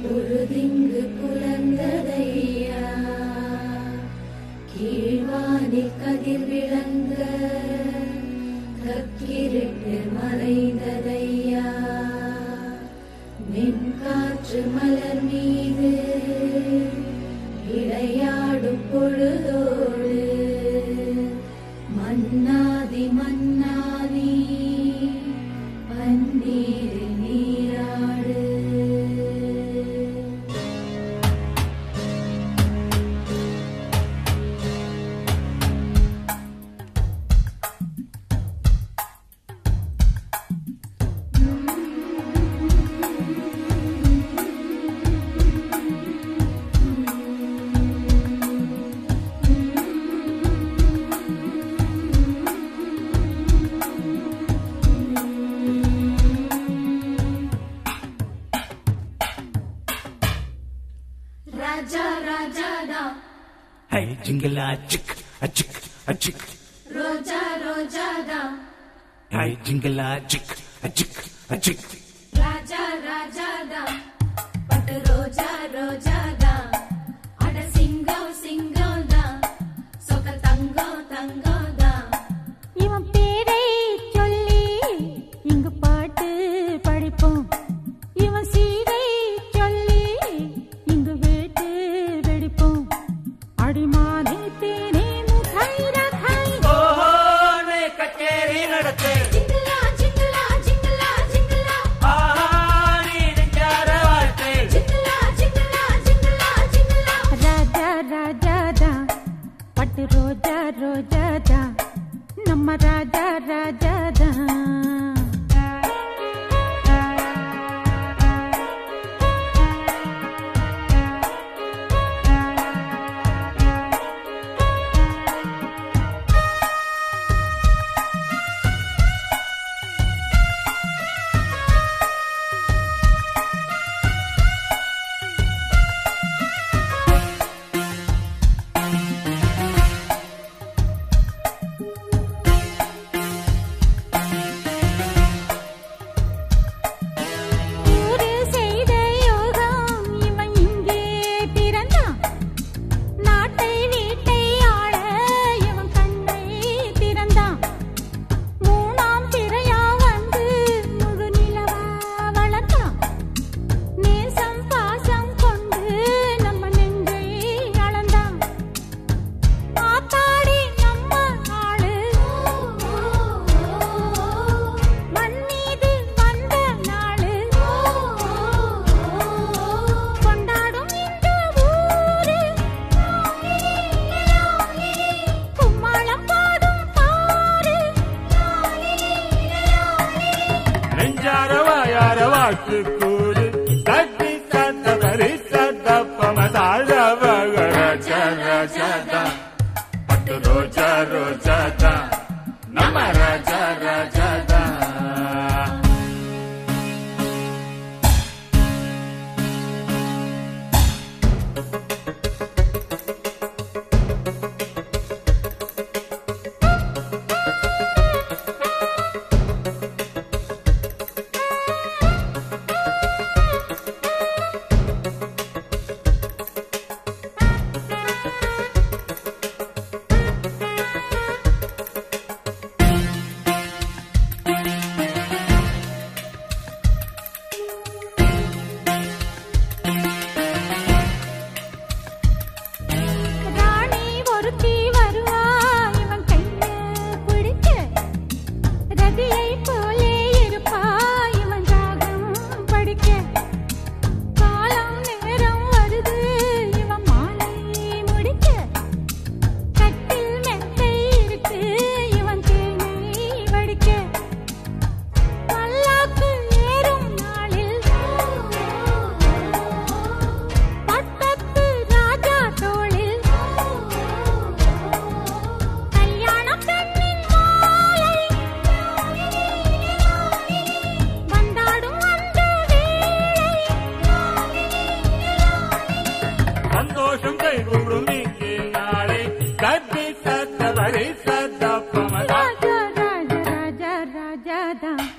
பொழுதிங்கு புலந்ததையா கீழ்வானில் கதிர் விளங்க கக்கிருட்டு மறைந்ததையா மென்காற்று மலர் மீது விளையாடும் பொழுதோடு மன்னாதி மன்னாதி பன்னீரில் நீராடு Raja Raja da Hey jingla chick a chick a chick Roja Roja da Hey jingla chick a chick a chick Raja Raja da But Roja Roja da Ada singo singo da Soka tango tango da இவன் பேரை சொல்லி இங்கு பாட்டு படிப்போம் இவன் சீரை சொல்லி இங்கு வேட்டு வெடிப்போம் அடிமானே தேனே முகாய் ரகாய் ஓஹோ நே கச்சேரி நடத்து Jingla jingla jingla jingla ஆஹா நீ நெஞ்சார வாழ்த்து Jingla jingla jingla jingla Raja Raja தா பட்டு ரோஜா ரோஜா தா நம்ம ராஜா ராஜா தா ஊரு செய்த யோகம் இவன் இங்கே பிறந்தான் நாட்டை வீட்டை ஆள இவன் கண்ணை திறந்தான் மூணாம் பிறையா வந்து முழு நிலவா வளர்ந்தான் நேசம் பாசம் கொண்டு நம்ம நெஞ்சை அளந்தான் ஆத்தாடி நம்ம ஆளு மண் மீது வந்த நாளு கொண்டாடும் இந்த ஊரு கும்மாளம் பாடும் பாரு நெஞ்சார வாயார வாழ்த்து கூறு தட்டி சத்த பரி சத்த பமசார வகர சர சத பட்டு ரோஜா ரோஜா தா